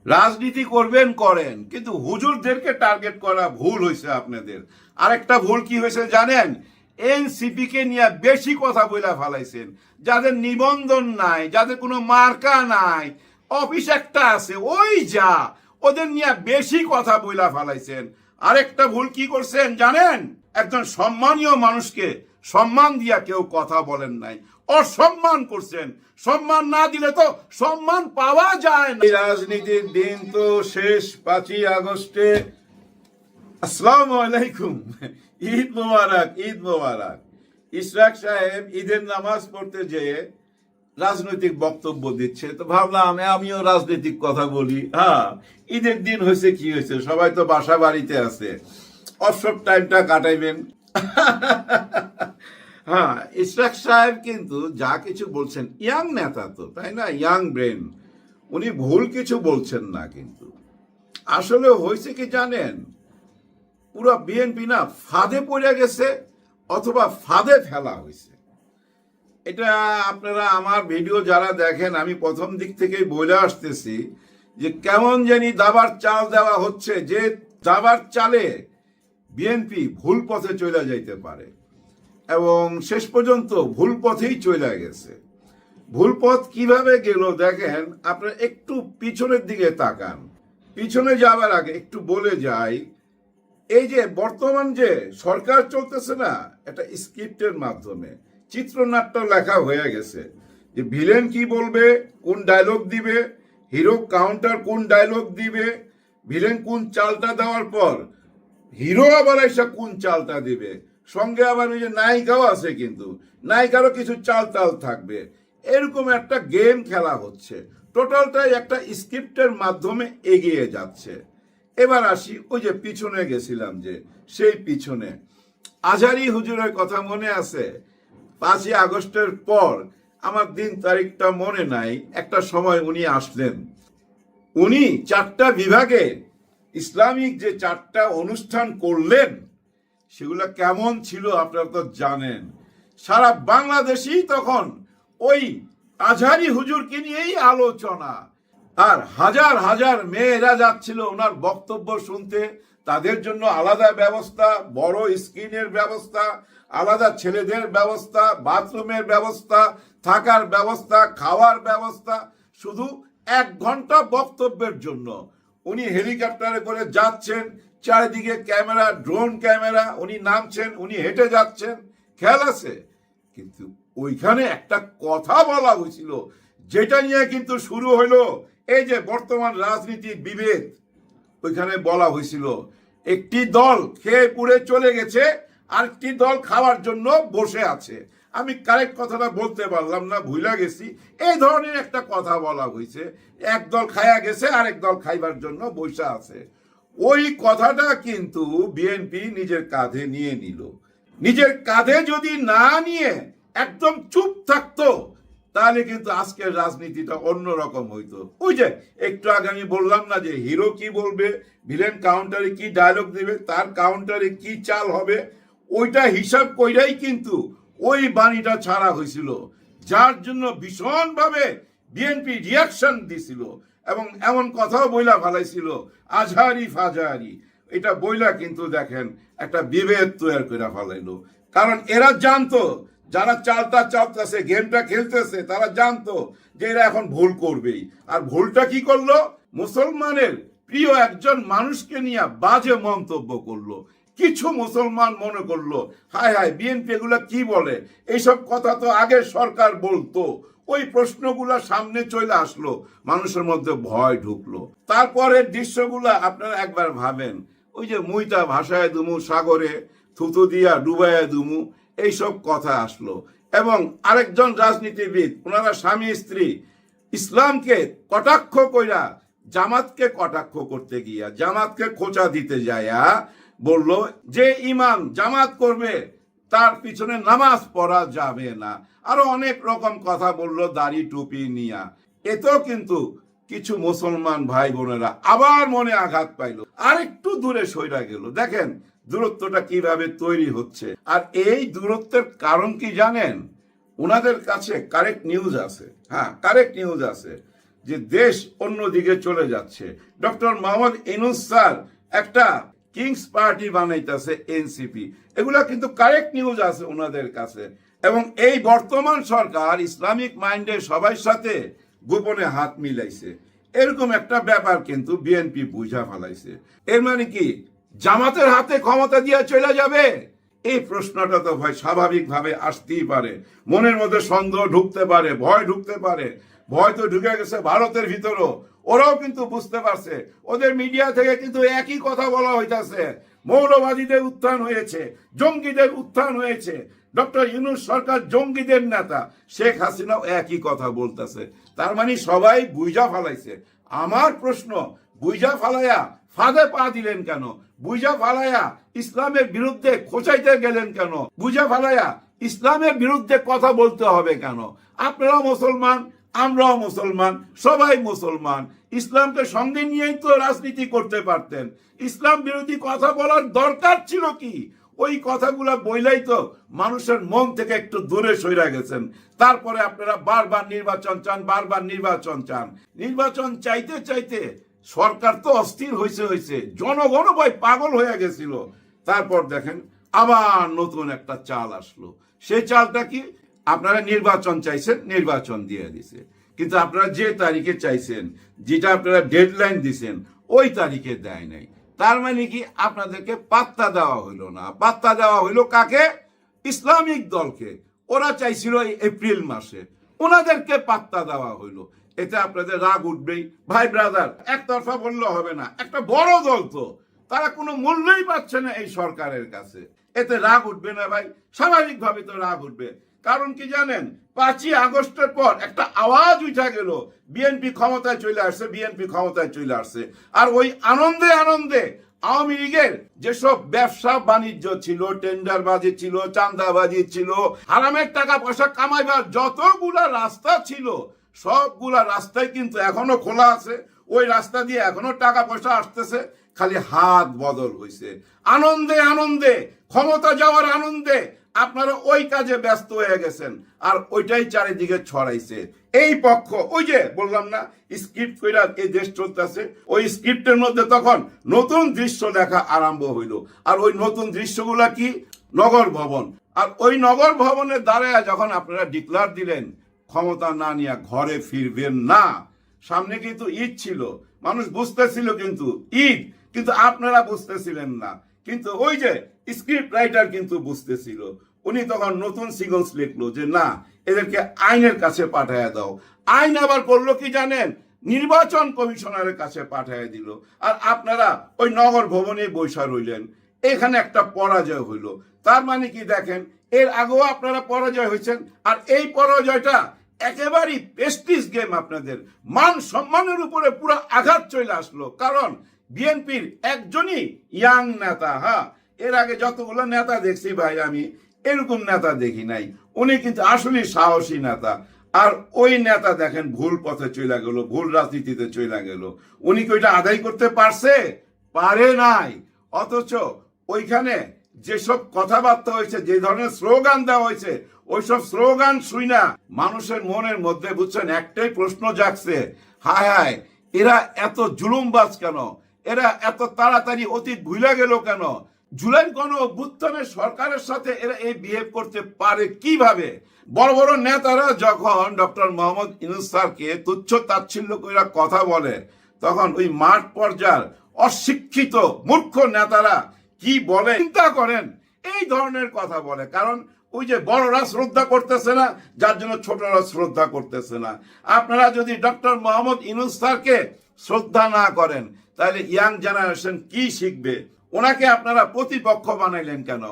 রাজনীতি করবেন করেন, কিন্তু হুজুরদেরকে টার্গেট করা ভুল হয়েছে আপনাদের। আরেকটা ভুল কি হয়েছে জানেন? এনসিপি কে নিয়ে বেশি কথা বইলা ফেলাইছেন। যাদের নিবন্ধন নাই, যাদের কোনো মার্কা নাই, অফিস একটা আছে ওই যা, ওদের নিয়ে বেশি কথা বইলা ফেলাইছেন। আরেকটা ভুল কি করছেন জানেন? একজন সম্মানীয় মানুষকে সম্মান দিয়া কেউ কথা বলেন নাই, অসম্মান করছেন। সম্মান না দিলে তো সম্মান পাওয়া যায় না। এই রাজনীতির দিন তো শেষ 5ই আগস্টে। আসসালামু আলাইকুম, ঈদ মোবারক, ঈদ মোবারক। ইশরাক সাহেব ঈদের নামাজ পড়তে যেয়ে রাজনৈতিক বক্তব্য দিচ্ছে, তো ভাবলাম আমিও রাজনৈতিক কথা বলি। হ্যাঁ, ঈদের দিন হয়েছে, কি হয়েছে, সবাই তো বাসা বাড়িতে আছে, অবসর টাইমটা কাটাইবেন। হ্যাঁ, ইশরাক সাহেব কিন্তু যা কিছু বলছেন, ইয়াং নেতা তো, তাই না, ইয়াং ব্রেন, উনি ভুল কিছু বলছেন না। কিন্তু আসলে হয়েছে কি জানেন, পুরো বিএনপি না ফাঁদে পড়ে গেছে, অথবা ফাঁদে ফেলা হয়েছে। এটা আপনারা আমার ভিডিও যারা দেখেন, আমি প্রথম দিক থেকেই বলে আসতেছি যে কেমন জানি দাবার চাল দেওয়া হচ্ছে, যে দাবার চালে বিএনপি ভুল পথে চলে যাইতে পারে, এবং শেষ পর্যন্ত ভুল পথেই চলে গেছে। ভুল পথ কিভাবে গেল দেখেন, আপনারা একটু পিছনের দিকে তাকান। পিছনে যাবার আগে একটু বলে যাই, এই যে বর্তমান যে সরকার চলতেছে না, এটা স্ক্রিপ্টের মাধ্যমে চিত্রনাট্য লেখা হয়ে গেছে, যে ভিলেন কি বলবে, কোন ডায়লগ দিবে, হিরো কাউন্টার কোন ডায়লগ দিবে, ভিলেন কোন চালটা দেওয়ার পর হিরো আবার এসে কোন চালটা দিবে, সঙ্গে আবার ওই যে নায়িকাও আছে, কিন্তু নায়িকারও কিছু চাল তাল থাকবে। এরকম একটা গেম খেলা হচ্ছে, টোটালটাই একটা স্ক্রিপ্টের মাধ্যমে এগিয়ে যাচ্ছে। এবার আসি ওই যে পিছনে গেছিলাম, যে সেই পিছনে আজহারি হুজুরের কথা মনে আছে? 5ই আগস্টের পর, আমার দিন তারিখটা মনে নাই, একটা সময় উনি আসলেন। উনি 4টা বিভাগে ইসলামিক যে 4টা অনুষ্ঠান করলেন, সেগুলো কেমন ছিল আপনারা তো জানেন। সারা বাংলাদেশেই তখন ওই আজহারি হুজুরকে নিয়েই আলোচনা, আর হাজার হাজার মেয়েরা যাচ্ছিল ওনার বক্তব্য শুনতে। তাদের জন্য আলাদা ব্যবস্থা, বড় স্ক্রিনের ব্যবস্থা, আলাদা ছেলেদের ব্যবস্থা, বাথরুমের ব্যবস্থা, থাকার ব্যবস্থা, খাওয়ার ব্যবস্থা। শুধু 1 ঘন্টা বক্তব্যের জন্য উনি হেলিকপ্টারে করে যাচ্ছেন, চারিদিকে ক্যামেরা, ড্রোন ক্যামেরা, উনি নামছেন, উনি হেঁটে যাচ্ছেন, খেয়াল আছে? কিন্তু ওইখানে একটা কথা বলা হয়েছিল, যেটা নিয়ে কিন্তু শুরু হলো এই যে বর্তমান রাজনীতির বিভেদ। ওইখানে বলা হয়েছিল একটি দল খেয়ে পুড়ে চলে গেছে, আরেকটি দল খাওয়ার জন্য বসে আছে। আমি কারেক্ট কথাটা বলতে পারলাম না, ভুলে গেছি। এই ধরনের একটা কথা বলা হয়েছে, এক দল খায়া গেছে, আরেক দল খাইবার জন্য বসে আছে। ওই কথাটা কিন্তু বিএনপি নিজের কাঁধে নিয়ে নিল। নিজের কাঁধে যদি না নিয়ে একদম চুপ থাকতো, তাহলে কিন্তু আজকের রাজনীতিটা অন্যরকম হইতো। ওই যে একটু আগে আমি বললাম না, যে হিরো কি বলবে, ভিলেন কাউন্টারে কি ডায়লগ দিবে, তার কাউন্টারে কি চাল হবে, ওইটা হিসাব কইরাই কিন্তু ওই বাণীটা ছাড়া হয়েছিল, যার জন্য ভীষণভাবে বিএনপি রিয়াকশন দিছিল, এবং এমন কথাও বইলা ফেলাইছিল আজহারি ফাজহারি। এটা বইলা কিন্তু দেখেন একটা বিভেদ তৈরি করে ফেলাইলো। কারণ এরা জানতো, যারা চালটা চালতেছে, গেমটা খেলতেছে, তারা জানতো যে এরা এখন ভুল করবেই। আর ভুলটা কি করলো? মুসলমানের প্রিয় একজন মানুষকে নিয়ে বাজে মন্তব্য করলো। কিছু মুসলমান মনে করলো হায় হায়, বিএনপি এগুলা কি বলে, এইসব কথা তো আগে সরকার বলতো। ওই প্রশ্নগুলা সামনে চলে আসলো, মানুষের মধ্যে ভয় ঢুকলো। তারপরের দৃশ্যগুলা আপনারা একবার ভাবেন, ওই যে মুইতা ভাসায় দুমু সাগরে, থুতু দিয়া ডুবাইয়া দুমু, এইসব কথা আসলো। এবং আরেকজন রাজনীতিবিদ, ওনারা স্বামী স্ত্রী, ইসলামকে কটাক্ষ কইরা জামাতকে কটাক্ষ করতে গিয়া, জামাতকে খোঁচা দিতে যায়া বলল যে ইমাম জামাত করবে তার পিছনে নামাজ পড়া যাবে না। আরো অনেক রকম কথা বললো দাড়ি টুপি নিয়া। এতেও কিন্তু কিছু মুসলমান ভাই বোনেরা আবার মনে আঘাত পাইলো, আর একটু দূরে সইরা গেল। দেখেন দূরত্বটা কিভাবে তৈরি হচ্ছে। আর এই দূরত্বের কারণ কি জানেন? ওনাদের কাছে কারেক্ট নিউজ আছে। হ্যাঁ, কারেক্ট নিউজ আছে। যে দেশ অন্যদিকে চলে যাচ্ছে। ডক্টর মোহাম্মদ ইউনূস স্যার একটা কিংস পার্টি বানাইতেছে এনসিপি, এগুলা কিন্তু কারেক্ট নিউজ আছে ওনাদের কাছে। এবং এই বর্তমান সরকার ইসলামিক মাইন্ডে সবার সাথে গোপনে হাত মিলাইছে, এরকম একটা ব্যাপার কিন্তু বিএনপি বুঝা ফেলাইছে। এর মানে কি জামাতের হাতে ক্ষমতা দিয়ে চলে যাবে? এই প্রশ্নটা তো ভাই স্বাভাবিকভাবে আসতেই পারে, মনের মধ্যে সন্দেহ ঢুকতে পারে, ভয় ঢুকতে পারে। ভয় তো ঢুকে গেছে ভারতের ভিতরও, ওরাও কিন্তু বুঝতে পারছে, ওদের মিডিয়া থেকে কিন্তু একই কথা বলা হইতাছে, মৌলবাদীদের উত্থান হয়েছে, জঙ্গিদের উত্থান হয়েছে, ডক্টর ইউনূস সরকার জঙ্গিদের নেতা, শেখ হাসিনাও একই কথা বলতেছে। তার মানে সবাই বুঝা ফালাইছে। আমার প্রশ্ন, বুঝা ফালাইয়া ফাঁদে পা দিলেন কেন? বুঝা ফালাইয়া ইসলামের বিরুদ্ধে খোঁচাইতে গেলেন কেন? বুঝা ফালাইয়া ইসলামের বিরুদ্ধে কথা বলতে হবে কেন? আপনারা মুসলমান, আমরাও মুসলমান, সবাই মুসলমান, ইসলামকে সঙ্গে নিয়েই তো রাজনীতি করতে পারতেন। ইসলাম বিরোধী কথা বলার দরকার ছিল কি? ওই কথাগুলা বইলাই তো মানুষের মন থেকে একটু দূরে সইরা গেছেন। তারপরে আপনারা বারবার নির্বাচন চান, বারবার নির্বাচন চান। নির্বাচন চাইতে চাইতে সরকার তো অস্থির হয়েছে, জনগণ ভাই পাগল হয়ে গেছিল। তারপর দেখেন আবার নতুন একটা চাল আসলো। সেই চালটা কি? আপনারা নির্বাচন চাইছেন, নির্বাচন দিয়ে দিছে, কিন্তু আপনারা যে তারিখে চাইছেন, যেটা আপনারা ডেডলাইন দিছেন, ওই তারিখে দেয় নাই। তার মানে কি আপনাদেরকে পাত্তা দেওয়া হইল না। পাত্তা দেওয়া হইল কাকে? ইসলামিক দলকে। ওরা চাইছিল এই এপ্রিল মাসে, ওনাদেরকে পাত্তা দেওয়া হইল। এতে আপনাদের রাগ উঠবেই ভাই ব্রাদার, একতরফা বললে হবে না। একটা বড় দল তো, তারা কোনো মূল্যই পাচ্ছে না এই সরকারের কাছে, এতে রাগ উঠবে না ভাই? স্বাভাবিকভাবে তো রাগ উঠবে। কারণ কি জানেন, 5ই আগস্টের পর একটা আওয়াজ উঠা গেল, বিএনপি ক্ষমতায় চলে আসছে, বিএনপি ক্ষমতায় চলে আসছে। আর ওই আনন্দে আনন্দে আওয়ামী লীগের যেসব ব্যবসা বাণিজ্য ছিল, টেন্ডারবাজি ছিল, চাঁদাবাজি ছিল, হারামের টাকা পয়সা কামাইবার যতগুলা রাস্তা ছিল, সবগুলা রাস্তায় কিন্তু এখনো খোলা আছে। ওই রাস্তা দিয়ে এখনো টাকা পয়সা আসতেছে, খালি হাত বদল হয়েছে। আনন্দে আনন্দে, ক্ষমতা যাওয়ার আনন্দে আপনারা ওই কাজে ব্যস্ত হয়ে গেছেন, আর ওইটাই চারিদিকে ছড়াইছে। এই পক্ষ, ওই যে বললাম না স্ক্রিপ্ট কইরা এই দেশ চলতেছে, ওই স্ক্রিপ্টের মধ্যে তখন নতুন দৃশ্য দেখা আরম্ভ হইল। আর ওই নতুন দৃশ্যগুলা কি? নগর ভবন। আর ওই নগর ভবনের দাঁড়ায় যখন আপনারা ডিক্লার দিলেন ক্ষমতা না নিয়ে ঘরে ফিরবেন না, সামনে কিন্তু ঈদ ছিল, মানুষ বুঝতেছিল কিন্তু ঈদ, কিন্তু আপনারা বুঝতেছিলেন না। কিন্তু ওই যে স্ক্রিপ্ট রাইটার কিন্তু বুঝতেছিল। উনি তখন নতুন সিগন্স লিখলো যে না, এদেরকে আইনের কাছে পাঠাইয়া দাও। আইন আবার করলো কি জানেন? নির্বাচন কমিশনারের কাছে পাঠাইয়া দিল। আর আপনারা ওই নগর ভবনে বৈশা রইলেন। এখানে একটা পরাজয় হইল। তার মানে কি দেখেন, এর আগেও আপনারা পরাজয় হয়েছেন, আর এই পরাজয়টা একেবারেই প্রেস্টিজ গেম। আপনাদের মান সম্মানের উপরে পুরো আঘাত চলে আসলো। কারণ বিএনপির একজনই ইয়াং নেতা, হ্যাঁ, এর আগে যতগুলো নেতা দেখছি ভাই, আমি এরকম নেতা দেখি নাই। উনি কিন্তু আসলে সাহসী নেতা। আর ওই নেতা দেখেন ভুল পথে চলে গেল, ভুল রাজনীতিতে চলে গেল। উনি কি ওইটা আদায় করতে পারছে? পারে নাই। অথচ ওইখানে যেসব কথাবার্তা হয়েছে, যে ধরনের স্লোগান দেওয়া হয়েছে, ওইসব স্লোগান শুই না মানুষের মনের মধ্যে বুঝছেন একটাই প্রশ্ন জাগছে, হায় হায়, এরা এত জুলুমবাজ কেন? এরা এত তাড়াতাড়ি অতীত ভুলে গেল কেন? জুলাই গণ অভ্যুত্থানের সরকারের সাথে এরা এই বিহেভ করতে পারে কিভাবে? বড় বড় নেতারা যখন ডক্টর মোহাম্মদ ইউনূস স্যারকে তুচ্ছ তাচ্ছিল্য করে কথা বলে, তখন ওই মাঠ পর্যায়ের অশিক্ষিত মূর্খ নেতারা কি বলে চিন্তা করেন। এই ধরনের কথা বলে, কারণ ওই যে বড়রা শ্রদ্ধা করতেছে না, যার জন্য ছোটরা শ্রদ্ধা করতেছে না। আপনারা যদি ডক্টর মোহাম্মদ ইউনূস স্যারকে শ্রদ্ধা না করেন, তাহলে ইয়াং জেনারেশন কি শিখবে? ওনাকে আপনারা প্রতিপক্ষ বানাইলেন কেন?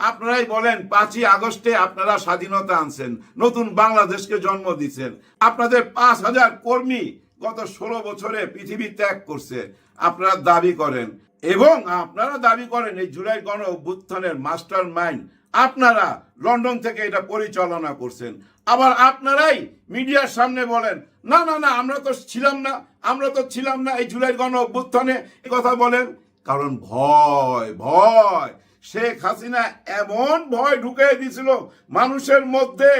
আপনারাই বলেন 5ই আগস্টে আপনারা স্বাধীনতা আনছেন, নতুন বাংলাদেশকে জন্ম দিচ্ছেন। আপনাদের 5,000 কর্মী গত 16 বছরে পৃথিবী ত্যাগ করছে, আপনারা দাবি করেন। এবং আপনারা দাবি করেন এই জুলাই গণ অভ্যুত্থানের মাস্টার মাইন্ড আপনারা, লন্ডন থেকে এটা পরিচালনা করছেন। আবার আপনারাই মিডিয়ার সামনে বলেন না না না, আমরা তো ছিলাম না এই জুলাই গণ অভ্যুত্থানে, এই কথা বলেন। কারণ ভয়, শেখ হাসিনা এমন ভয় ঢুকিয়ে দিয়েছিল মানুষের মধ্যে,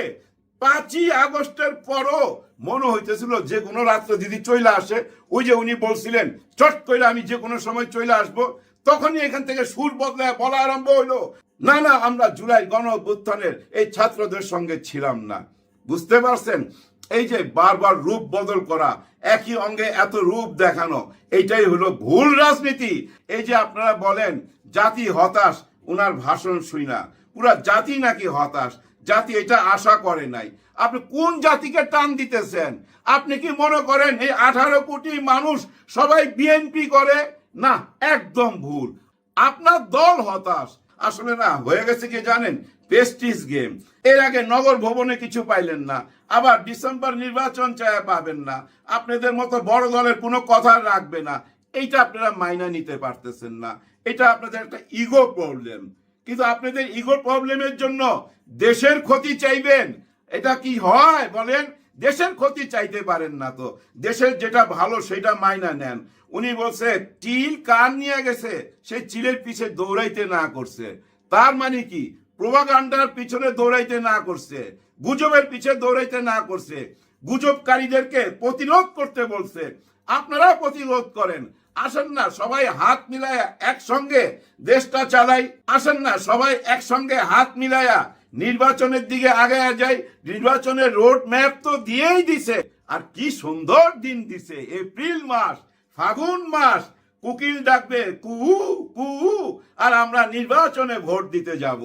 5ই আগস্টের পরও মনে হইতেছিল যে কোনো রাত্রে দিদি চলে আসে, ওই যে উনি বলছিলেন চট করে আমি যে কোনো সময় চলে আসবো, তখনই এখান থেকে সুর বদলায় বলা আরম্ভ হইলো, না না আমরা জুলাই গণ অভ্যুত্থানের এই ছাত্রদের সঙ্গে ছিলাম না। বুঝতে পারছেন? এই যে বারবার রূপ বদল করা, একই অঙ্গে এত রূপ দেখানো, এইটাই হলো ভুল রাজনীতি। এই যে আপনারা বলেন জাতি হতাশ, উনার ভাষণ শুই না, পুরা জাতি নাকি হতাশ, জাতি এটা আশা করে নাই। আপনি কোন জাতিকে টান দিতেছেন? আপনি কি মনে করেন এই 18 কোটি মানুষ সবাই বিএনপি করে? না, একদম ভুল। আপনার দল হতাশ। আসলে না, হয়ে গেছে কি জানেন, প্রেস্টিজ গেম। এর আগে নগর ভবনে কিছু পাইলেন না, আবার ডিসেম্বর নির্বাচন চায় পাবেন না, আপনাদের মতো বড় দলের কোনো কথা রাখবে না, এইটা আপনারা মাইনা নিতে পারতেছেন না। এটা আপনাদের একটা ইগো প্রবলেম। কিন্তু আপনাদের ইগো প্রবলেমের জন্য দেশের ক্ষতি চাইবেন, এটা কি হয় বলেন? দেশের ক্ষতি চাইতে পারেন না তো, দেশের যেটা ভালো সেটা মাইনা নেন। উনি বলছে চিল কান নিয়ে গেছে, সেই চিলের পিছে দৌড়াইতে না করছে। তার মানে কি? প্রোপাগান্ডার পিছনে দৌড়াইতে না করছে, গুজবের পিছে দৌড়াইতে না করছে, গুজবকারীদেরকে প্রতিরোধ করতে বলছে। আপনারা প্রতিরোধ করেন। আসেন না সবাই হাত মিলায়া একসঙ্গে দেশটা চালাই। আসেন না সবাই একসঙ্গে হাত মিলায়া নির্বাচনের দিকে আগায়া যাই। নির্বাচনের রোড ম্যাপ তো দিয়েই দিছে, আর কি সুন্দর দিন দিছে, এপ্রিল মাস, ফাগুন মাস, কোকিল ডাকবে কুহু কুহু, আর আমরা নির্বাচনে ভোট দিতে যাব।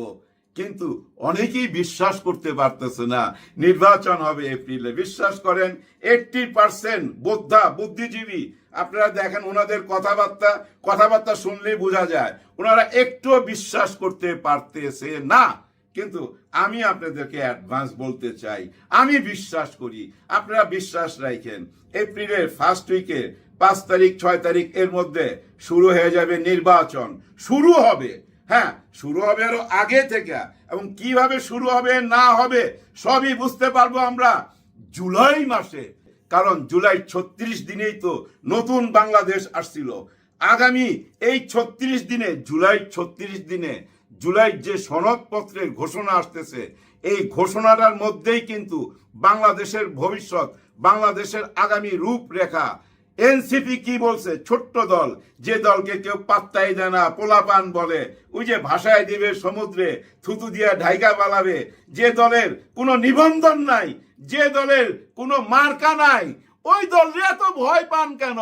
কিন্তু অনেকেই বিশ্বাস করতে পারতেছে না নির্বাচন হবে এপ্রিলে। বিশ্বাস করেন 80% বোদ্ধা বুদ্ধিজীবী, আপনারা দেখেন ওনাদের কথাবার্তা শুনলেই বোঝা যায় ওনারা একটুও বিশ্বাস করতে পারতেছে না। কিন্তু আমি আপনাদেরকে অ্যাডভান্স বলতে চাই, আমি বিশ্বাস করি, আপনারা বিশ্বাস রাখেন। এপ্রিলের ফার্স্ট উইকে 5 তারিখ 6 তারিখ এর মধ্যে শুরু হয়ে যাবে নির্বাচন। শুরু হবে, হ্যাঁ শুরু হবে আরো আগে থেকে, এবং কিভাবে শুরু হবে না হবে সবই বুঝতে পারবো আমরা জুলাই মাসে। কারণ জুলাই 36 দিনেই তো নতুন বাংলাদেশ আসছিল। আগামী এই 36 দিনে, জুলাই 36 দিনে জুলাই যে সনদপত্রের ঘোষণা আসতেছে, এই ঘোষণাটার মধ্যেই কিন্তু বাংলাদেশের ভবিষ্যৎ, বাংলাদেশের আগামী রূপরেখা। এনসিপি কি বলছে? ছোট্ট দল, যে দলকে কেউ পাত্তাই দেয় না, পোলাপান বলে, ওই যে ভাষায় দিবে সমুদ্রে, থুতু দিয়া ঢাইকা পালাবে, যে দলের কোনো নিবন্ধন নাই, যে দলের কোনো মার্কা নাই, ওই দলরে এত ভয় পান কেন?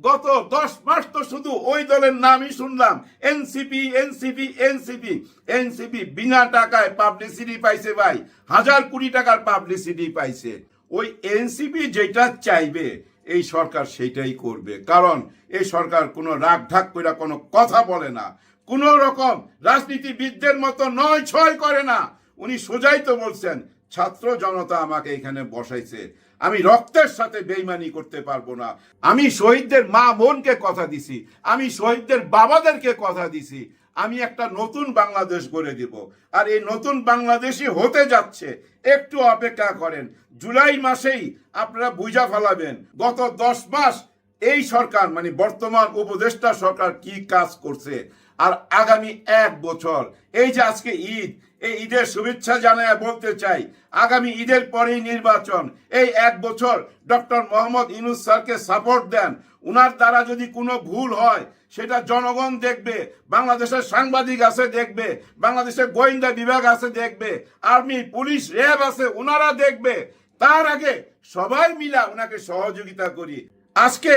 গত 10 মাস তো শুধু ওই দলের নামই শুনলাম, এনসিপি এনসিপি এনসিপি। এনসিপি বিনা টাকায় পাবলিসিটি পাইছে ভাই, 1000 কোটি টাকার পাবলিসিটি পাইছে। ওই এনসিপি যেটা চাইবে এই সরকার সেইটাই করবে। কারণ এই সরকার কোনো রাগ ঢাক করে কোনো কথা বলে না, কোন রকম রাজনীতিবিদদের মতো নয় ছয় করে না। উনি সোজাই তো বলছেন, ছাত্র জনতা আমাকে এখানে বসাইছে, আমি রক্তের সাথে বেইমানি করতে পারবো না। আমি শহীদদের মা বোনকে কথা দিছি, আমি শহীদদের বাবাদেরকে কথা দিছি, আমি একটা নতুন বাংলাদেশ গড়ে দিব। আর এই নতুন বাংলাদেশই হতে যাচ্ছে। একটু অপেক্ষা করেন, জুলাই মাসেই আপনারা বুঝা ফেলাবেন গত 10 মাস এই সরকার, মানে বর্তমান উপদেষ্টা সরকার কি কাজ করছে। আর আগামী 1 বছর, এই যে আজকে ঈদ, এই ঈদের শুভেচ্ছা জানায় বলতে চাই, আগামী ঈদের পরেই নির্বাচন। এই 1 বছর ডক্টর মোহাম্মদ ইউনূস স্যারকে সাপোর্ট দেন। উনার দ্বারা যদি কোনো ভুল হয় সেটা জনগণ দেখবে, বাংলাদেশের সাংবাদিক আছে দেখবে, বাংলাদেশের গোয়েন্দা বিভাগ আছে দেখবে, আর্মি পুলিশ র্যাব আছে ওনারা দেখবে। তার আগে সবাই মিলা ওনাকে সহযোগিতা করি। আজকে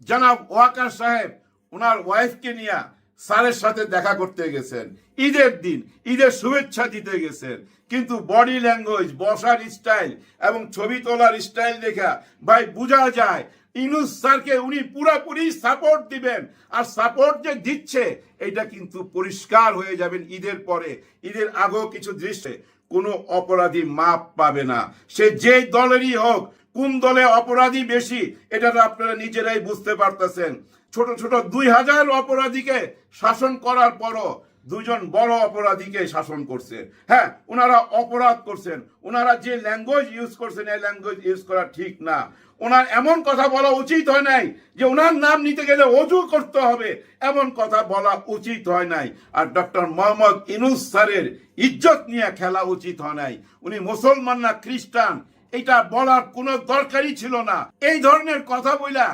জনাব ওয়াকার সাহেব ওনার ওয়াইফকে নিয়ে স্যারের সাথে দেখা করতে গেছেন, ঈদের দিন ঈদের শুভেচ্ছা দিতে গেছেন, কিন্তু বডি ল্যাঙ্গুয়েজ, বসার স্টাইল এবং ছবি তোলার স্টাইল দেখা ভাই বোঝা যায় ইউনূস স্যারকে উনি পুরোপুরি সাপোর্ট দিবেন। আর সাপোর্ট যে দিচ্ছে এটা কিন্তু পরিষ্কার হয়ে যাবেন ঈদের পরে। ঈদের আগেও কিছু দৃশ্যে কোনো অপরাধী মাপ পাবে না, সে যে দলেরই হোক। কোন দলে অপরাধী বেশি এটা তো আপনারা নিজেরাই বুঝতে পারতেছেন। ছোট ছোট 2000 অপরাধীকে শাসন করার পরও দুজন বড় অপরাধীকে শাসন করছে। হ্যাঁ, ওনারা অপরাধ করছেন, ওনারা যে ল্যাঙ্গুয়েজ ইউজ করছেন এই ল্যাঙ্গুয়েজ ইউজ করা ঠিক না। ওনার এমন কথা বলা উচিত হয় নাই যে ওনার নাম নিতে গেলে অজু করতে হবে, এমন কথা বলা উচিত হয় নাই। আর ডক্টর মোহাম্মদ ইউনূস স্যারের ইজ্জত নিয়ে খেলা উচিত হয় নাই। উনি মুসলমান না খ্রিস্টান এটা বলার কোনো দরকারই ছিল না। এই ধরনের কথা বইলা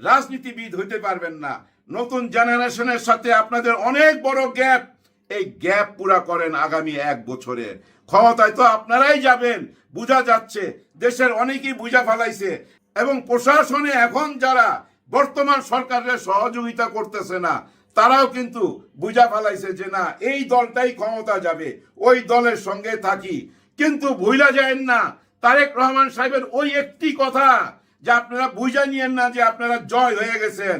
রাজনীতিবিদ হইতে পারবেন না। নতুন জেনারেশনের সাথে আপনাদের অনেক বড় গ্যাপ, এই গ্যাপ পুরা করেন আগামী 1 বছরে। ক্ষমতায় তো আপনারাই যাবেন, বোঝা যাচ্ছে। দেশের অনেকেই বুঝা ফেলাইছে এবং প্রশাসনে এখন যারা বর্তমান সরকারের সহযোগিতা করতেছে না তারাও কিন্তু বুঝা ফেলাইছে যে না, এই দলটাই ক্ষমতা যাবে, ওই দলের সঙ্গে থাকি। কিন্তু ভুলা যায় না তারেক রহমান সাহেবের ওই একটি কথা যে আপনারা বুঝা নিয়েন না যে আপনারা জয় হয়ে গেছেন।